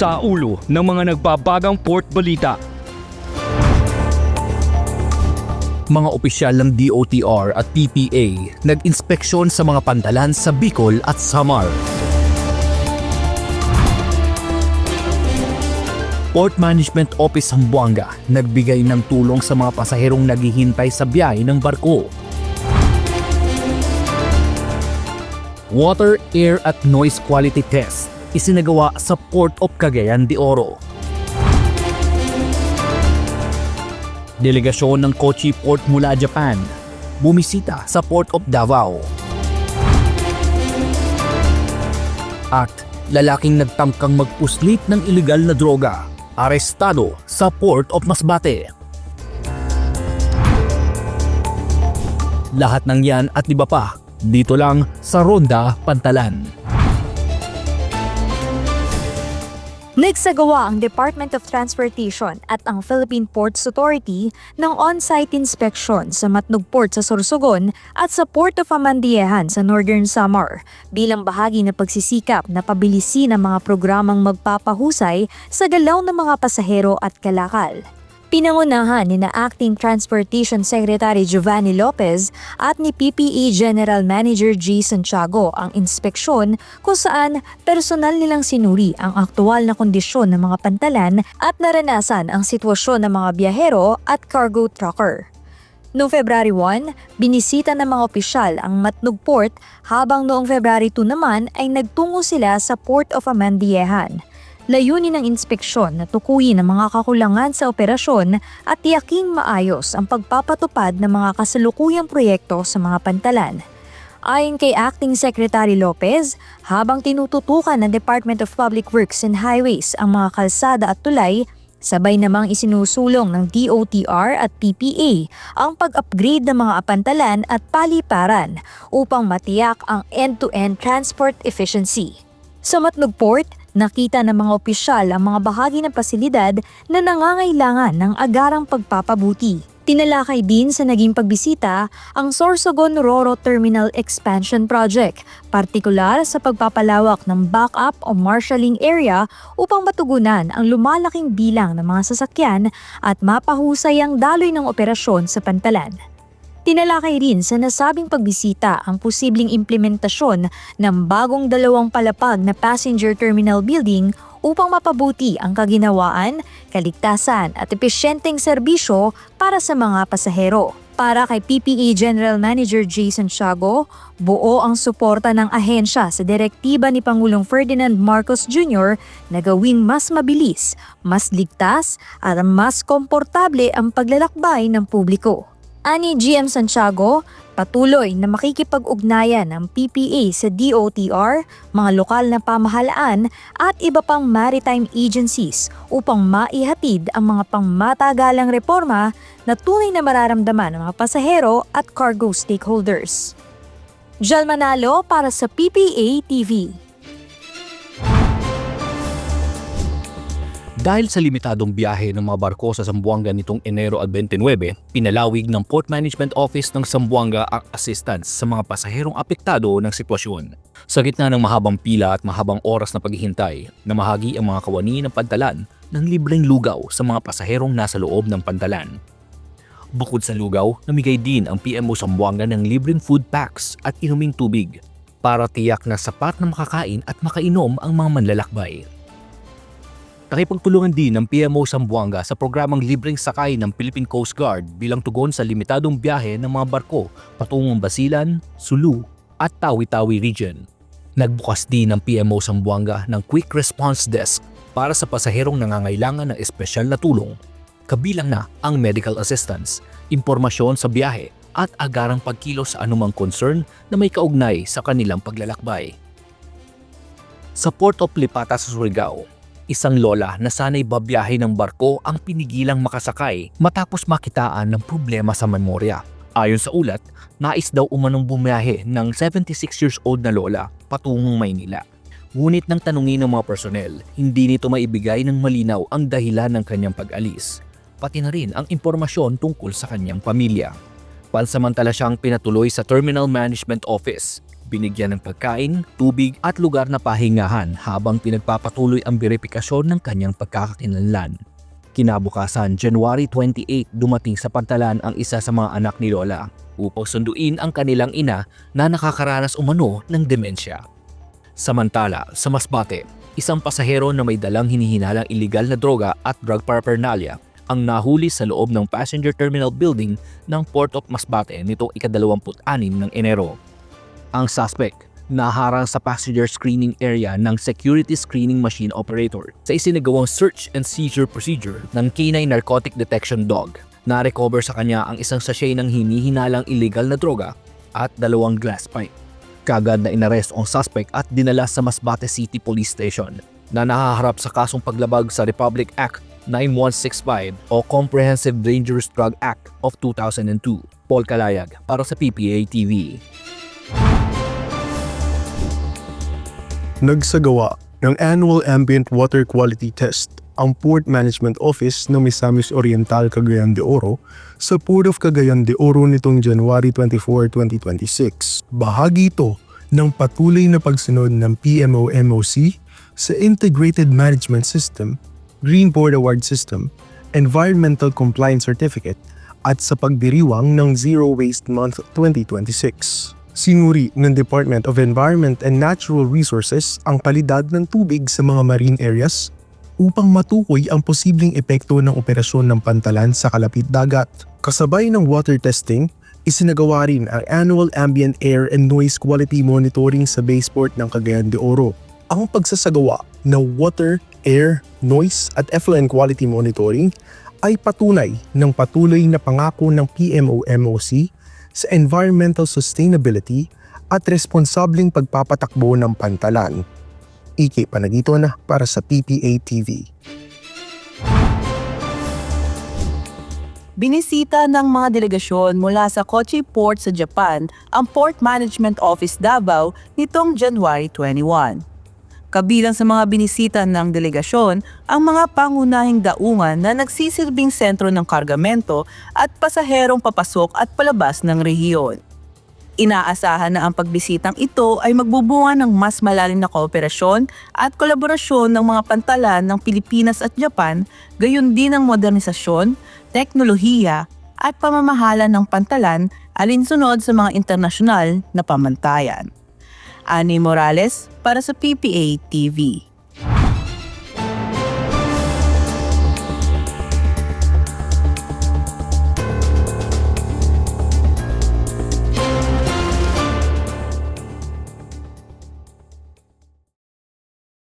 sa ulo ng mga nagbabagang port balita. Mga opisyal ng DOTR at PPA nag-inspeksyon sa mga pantalan sa Bicol at Samar. Port Management Office Zamboanga nagbigay ng tulong sa mga pasaherong naghihintay sa biyahe ng barko. Water, air at noise quality test isinagawa sa Port of Cagayan de Oro. Delegasyon ng Kochi Port mula Japan bumisita sa Port of Davao. At lalaking nagtamkang magpuslit ng ilegal na droga arestado sa Port of Masbate. Lahat ng yan at iba pa dito lang sa Ronda Pantalan. Nagsagawa ang Department of Transportation at ang Philippine Ports Authority ng on-site inspection sa Matnog Port sa Sorsogon at sa Port of Amandiehan sa Northern Samar bilang bahagi ng pagsisikap na pabilisin ang mga programang magpapahusay sa galaw ng mga pasahero at kalakal. Pinangunahan ni na Acting Transportation Secretary Giovanni Lopez at ni PPA General Manager G. Santiago ang inspeksyon kung saan personal nilang sinuri ang aktual na kondisyon ng mga pantalan at naranasan ang sitwasyon ng mga biyahero at cargo trucker. Noong February 1, binisita ng mga opisyal ang Matnog Port habang noong February 2 naman ay nagtungo sila sa Port of Amandiehan. Layunin ng inspeksyon na tukuyin ang mga kakulangan sa operasyon at tiyaking maayos ang pagpapatupad ng mga kasalukuyang proyekto sa mga pantalan. Ayon kay Acting Secretary Lopez, habang tinututukan ng Department of Public Works and Highways ang mga kalsada at tulay, sabay namang isinusulong ng DOTR at PPA ang pag-upgrade ng mga pantalan at paliparan upang matiyak ang end-to-end transport efficiency. Sa Matnog Port, nakita ng mga opisyal ang mga bahagi ng pasilidad na nangangailangan ng agarang pagpapabuti. Tinalakay din sa naging pagbisita ang Sorsogon Roro Terminal Expansion Project, partikular sa pagpapalawak ng backup o marshalling area upang matugunan ang lumalaking bilang ng mga sasakyan at mapahusay ang daloy ng operasyon sa pantalan. Tinalakay rin sa nasabing pagbisita ang posibleng implementasyon ng bagong 2 palapag na passenger terminal building upang mapabuti ang kaginawaan, kaligtasan at epesyenteng serbisyo para sa mga pasahero. Para kay PPA General Manager G. Santiago, buo ang suporta ng ahensya sa direktiba ni Pangulong Ferdinand Marcos Jr. na gawing mas mabilis, mas ligtas at mas komportable ang paglalakbay ng publiko. Ani GM Santiago, patuloy na makikipag-ugnayan ng PPA sa DOTR, mga lokal na pamahalaan at iba pang maritime agencies upang maihatid ang mga pangmatagalang reforma na tunay na mararamdaman ng mga pasahero at cargo stakeholders. Jal Manalo para sa PPA TV. Dahil sa limitadong biyahe ng mga barko sa Zamboanga nitong Enero 29, pinalawig ng Port Management Office ng Zamboanga ang assistance sa mga pasaherong apektado ng sitwasyon. Sa gitna ng mahabang pila at mahabang oras na paghihintay, namahagi ang mga kawani ng pantalan ng libreng lugaw sa mga pasaherong nasa loob ng pantalan. Bukod sa lugaw, namigay din ang PMO Zamboanga ng libreng food packs at inuming tubig para tiyak na sapat na makakain at makainom ang mga manlalakbay. Nakipagtulungan din ng PMO Zamboanga sa programang libreng sakay ng Philippine Coast Guard bilang tugon sa limitadong biyahe ng mga barko patungong Basilan, Sulu at Tawi-Tawi region. Nagbukas din ng PMO Zamboanga ng Quick Response Desk para sa pasaherong nangangailangan ng espesyal na tulong, kabilang na ang medical assistance, impormasyon sa biyahe at agarang pagkilos sa anumang concern na may kaugnay sa kanilang paglalakbay. Sa Port of Lipata sa Surigao, isang lola na sanay babiyahe ng barko ang pinigilang makasakay matapos makitaan ng problema sa memorya. Ayon sa ulat, nais daw umanong bumiyahe ng 76 years old na lola patungong Maynila. Ngunit nang tanungin ng mga personnel, hindi nito maibigay ng malinaw ang dahilan ng kanyang pag-alis, pati na rin ang impormasyon tungkol sa kanyang pamilya. Pansamantala siyang pinatuloy sa Terminal Management Office binigyan ng pagkain, tubig at lugar na pahingahan habang pinagpapatuloy ang beripikasyon ng kanyang pagkakakilanlan. Kinabukasan, January 28, dumating sa Pantalan ang isa sa mga anak ni Lola upang sunduin ang kanilang ina na nakakaranas umano ng demensya. Samantala, sa Masbate, isang pasahero na may dalang hinihinalang iligal na droga at drug paraphernalia ang nahuli sa loob ng passenger terminal building ng Port of Masbate nitong ika-26 ng Enero. Ang suspect naharang sa passenger screening area ng security screening machine operator sa isinagawang search and seizure procedure ng K9 Narcotic Detection Dog. Na-recover sa kanya ang isang sachet ng hinihinalang illegal na droga at 2 glass pipe. Kagad na inaresto ang suspect at dinala sa Masbate City Police Station na nahaharap sa kasong paglabag sa Republic Act 9165 o Comprehensive Dangerous Drug Act of 2002. Paul Calayag para sa PPA TV. Nagsagawa ng Annual Ambient Water Quality Test ang Port Management Office ng Misamis Oriental, Cagayan de Oro sa Port of Cagayan de Oro nitong January 24, 2026. Bahagi ito ng patuloy na pagsunod ng PMO-MOC sa Integrated Management System, Green Port Award System, Environmental Compliance Certificate at sa pagdiriwang ng Zero Waste Month 2026. Sinuri ng Department of Environment and Natural Resources ang kalidad ng tubig sa mga marine areas upang matukoy ang posibleng epekto ng operasyon ng pantalan sa kalapit dagat. Kasabay ng water testing, isinagawa rin ang Annual Ambient Air and Noise Quality Monitoring sa Baseport ng Cagayan de Oro. Ang pagsasagawa ng water, air, noise at effluent quality monitoring ay patunay ng patuloy na pangako ng PMO-MOC sa environmental sustainability at responsableng pagpapatakbo ng pantalan. Ike Panagito na para sa PPA TV. Binisita ng mga delegasyon mula sa Kochi Port sa Japan ang Port Management Office Davao nitong January 21. Kabilang sa mga binisita ng delegasyon ang mga pangunahing daungan na nagsisilbing sentro ng kargamento at pasaherong papasok at palabas ng rehiyon. Inaasahan na ang pagbisitang ito ay magbubunga ng mas malalim na kooperasyon at kolaborasyon ng mga pantalan ng Pilipinas at Japan, gayon din ang modernisasyon, teknolohiya at pamamahala ng pantalan alinsunod sa mga internasyonal na pamantayan. Ani Morales para sa PPA TV.